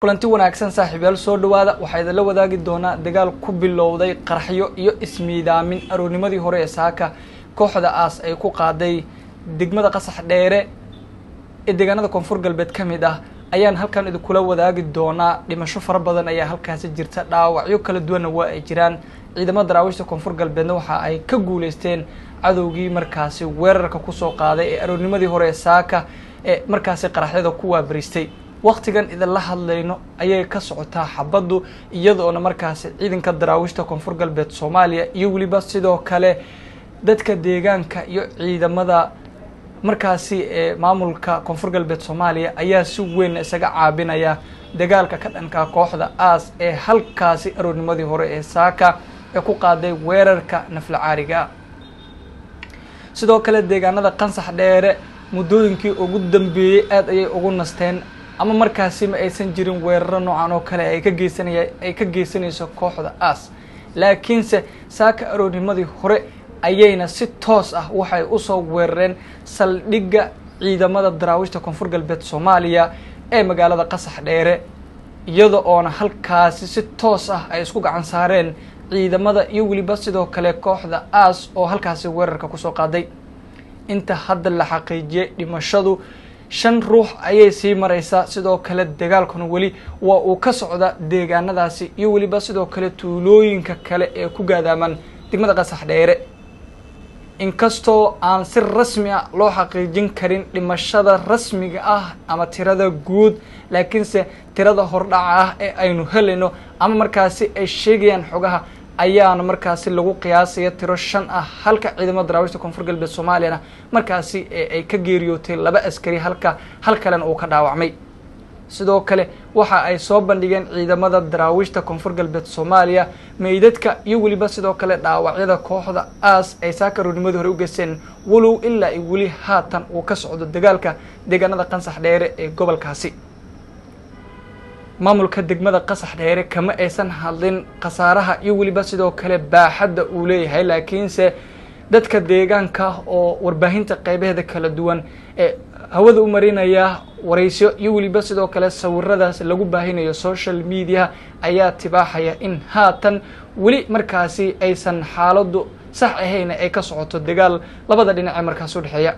kulanti wanaagsan saaxiibayaal soo dhawaada waxaa idin la wadaagi doonaa dagaal ku bilowday qaraxyo iyo ismiidaamin aroonimadii hore ee saaka kooxda aas ay ku qaaday degmada qasax dheere ee deegaanada koonfur galbeed kamid ah ayaan halkan idin kula wadaagi doonaa dhimasho fara badan ayaa halkaasi jirta dhaawacyo kala duwan waa ay jiraan ciidamada daraawiishta koonfur galbeedna waxa ay ka guuleysteen cadowgii markaasi weerarka ku soo qaaday ee aroonimadii hore ee saaka ee markaasi qaraxyada ku waabaristay waqtigan idin la hadlayno ayay ka socotaa xabadu iyadoona markaasi ciidanka daraawiishta koonfur galbeed Soomaaliya iyo waliba sidoo kale dadka deegaanka iyo ciidamada markaasi maamulka koonfur galbeed Soomaaliya ayaa si weyn isaga caabinaya dagaalka ka dhanka kooxda aas ee halkaasi aroonimadii hore ee saaka ee ku qaaday weerarka nafla caariga sidoo kale deegaanada qansax dheere muddooyinkii ugu dambeeyay aad ayay ugu nasteen ama markaasi ma aysan jirin weeraro noocan oo kale ay ka geysanayso kooxda aas laakiinse saaka aroonimadii hore ayayna si toos ah waxay u soo weerareen saldhigga ciidamada daraawiishta koonfur galbeed Soomaaliya ee magaalada qasax dheere iyadoo oona halkaasi si toos ah ay isku gacan saareen ciidamada iyo waliba sidoo kale kooxda aas oo halkaasi weerarka ku soo qaaday inta hadda la xaqiijiyay dhimashadu 5 ruux ayay sii maraysaa sidoo kale dagaalkuna wali waa uu ka socda deegaanadaasi iyo waliba sidoo kale tuulooyinka kale ee ku gaadaaman degmada qasax dheere inkastoo aan si rasmi ah loo xaqiijin karin dhimashada rasmiga ah ama tirada guud laakiinse tirada hordhaca ah ee aynu helayno ama markaasi ay sheegayaan xogaha ayaana markaasi lagu qiyaasaya tiro 5 ah halka ciidamada daraawiishta koonfur galbeed Soomaaliya markaasi ay ka geeriyootay 2 askari halka hal kalena uu ka dhaawacmay sidoo kale waxa ay soo bandhigeen ciidamada daraawiishta koonfur galbeed Soomaaliya meydadka iyo waliba sidoo kale dhaawacyada kooxda aas ay saakaroonimadii hore u geysteen walow ilaa ay wali haatan uu ka socdo dagaalka deegaanada qansax dheere ee gobolkaasi maamulka degmada qasax dheere kama aysan hadlin qasaaraha iyo waliba sidoo kale baaxadda uu leeyahay laakiinse dadka deegaanka oo warbaahinta qaybaheeda kala duwan ee hawada u marinaya wareysyo iyo waliba sidoo kale sawiradaas lagu baahinayo social media ayaa tibaaxaya in haatan wali markaasi aysan xaaladu sax ahayn ay ka socoto dagaal labada dhinac markaas u dhaxeeya